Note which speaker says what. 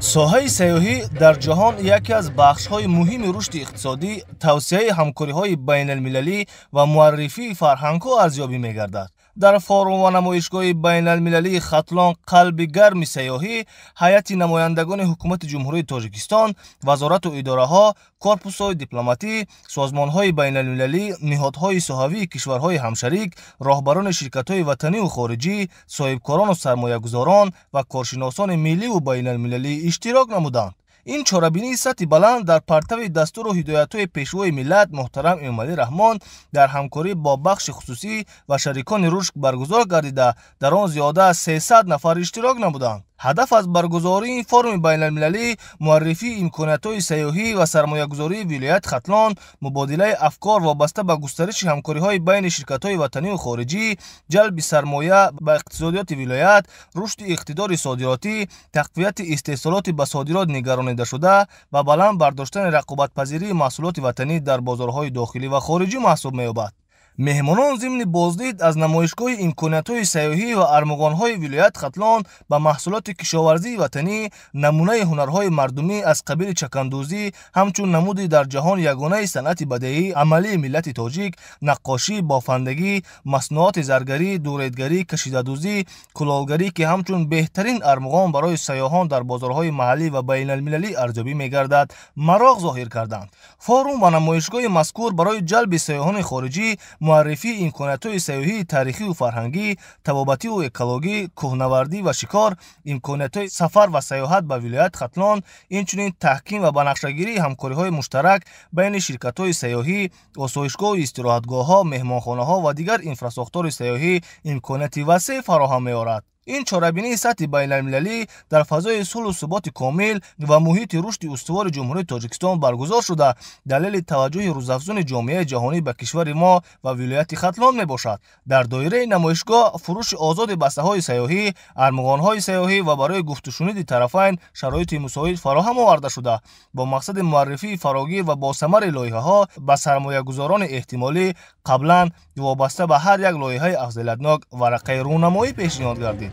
Speaker 1: соҳаи сайёҳӣ дар ҷаҳон яке аз бахшҳои муҳими рушди иқтисодӣ, тавсеяи ҳамкориҳои байналмилалӣ ва муаррифии фарҳангҳо арзёбӣ мегардад. дар форум ва намоишгоҳи байналмилалии Хатлон қалби гарми сайёҳӣ, ҳайати намояндагони ҳукумати ҷумҳурии Тоҷикистон, вазорату идораҳо, корпусҳои дипломатӣ, созмонҳои байналмилалӣ, ниҳодҳои соҳавии кишварҳои ҳамшарик, роҳбарони ширкатҳои ватанию хориҷӣ, соҳибкорону сармоягузорон ва коршиносони милливу байналмилалӣ иштирок намуданд. ин чорабинии сатҳи баланд дар партави дастуру ҳидоятҳои пешвои миллат муҳтарам Эмомалӣ Раҳмон дар ҳамкорӣ бо бахши хусусӣ ва шарикони рушд баргузор гардида, дар он зиёда аз 300 нафар иштирок намуданд. ҳадаф аз баргузории ин форуми байналмилалӣ муаррифии имкониятҳои сайёҳӣ ва сармоягузории вилояти Хатлон, мубодилаи афкор вобаста ба густариши ҳамкориҳои байни ширкатҳои ватанию хориҷӣ, ҷалби сармоя ба иқтисодиёти вилоят, рушди иқтидори содиротӣ, тақвияти истеҳсолоти ба содирот нигаронидашуда ва баланд бардоштани рақобатпазирии маҳсулоти ватанӣ дар бозорҳои дохилӣ ва хориҷӣ маҳсуб меёбад. меҳмонон зимни боздид аз намоишгоҳи имкониятҳои сайёҳӣ ва армуғонҳои вилояти Хатлон ба маҳсулоти кишоварзии ватанӣ, намунаи ҳунарҳои мардумӣ аз қабили чакандӯзӣ, ҳамчун намуди дар ҷаҳон ягонаи санъати бадеҳии амалии миллати тоҷик, наққошӣ, бофандагӣ, маснуоти заргарӣ, дуредгарӣ, кашидадӯзӣ, кулолгарӣ ки ҳамчун беҳтарин армуғон барои сайёҳон дар бозорҳои маҳаллӣ ва байналмилалӣ арзёбӣ мегардад, мароғ зоҳир карданд. форум ва намоишгоҳи мазкур барои ҷалби сайёҳони хориҷӣ, муаррифии имкониятҳои сайёҳии таърихиву фарҳангӣ, табобативу экологӣ, кӯҳнавардӣ ва шикор, имкониятҳои сафар ва сайёҳат ба вилояти Хатлон, инчунин таҳким ва банақшагирии ҳамкориҳои муштарак байни ширкатҳои сайёҳӣ, осоишгоҳу истироҳатгоҳҳо, меҳмонхонаҳо ва дигар инфрасохтори сайёҳӣ имконияти васеъ фароҳам меорад. ин чорабинии сатҳи байналмилалӣ дар фазои сулҳу суботи комил ва муҳити рушди устувори ҷумҳурии Тоҷикистон баргузор шуда, далели таваҷҷӯҳи рӯзафзуни ҷомеаи ҷаҳонӣ ба кишвари мо ва вилояти Хатлон мебошад. дар доираи намоишгоҳ фурӯши озоди басаҳои сайёҳӣ, армуғонҳои сайёҳӣ ва барои гуфтушуниди тарафайн шароити мусоид фароҳам оварда шуда, бо мақсади муаррифии фарогир ва босамари лоиҳаҳо ба сармоягузорони эҳтимолӣ қаблан вобаста ба ҳар як лоиҳаи афзалиятнок варақаи рӯнамоӣ пешниҳод гардид.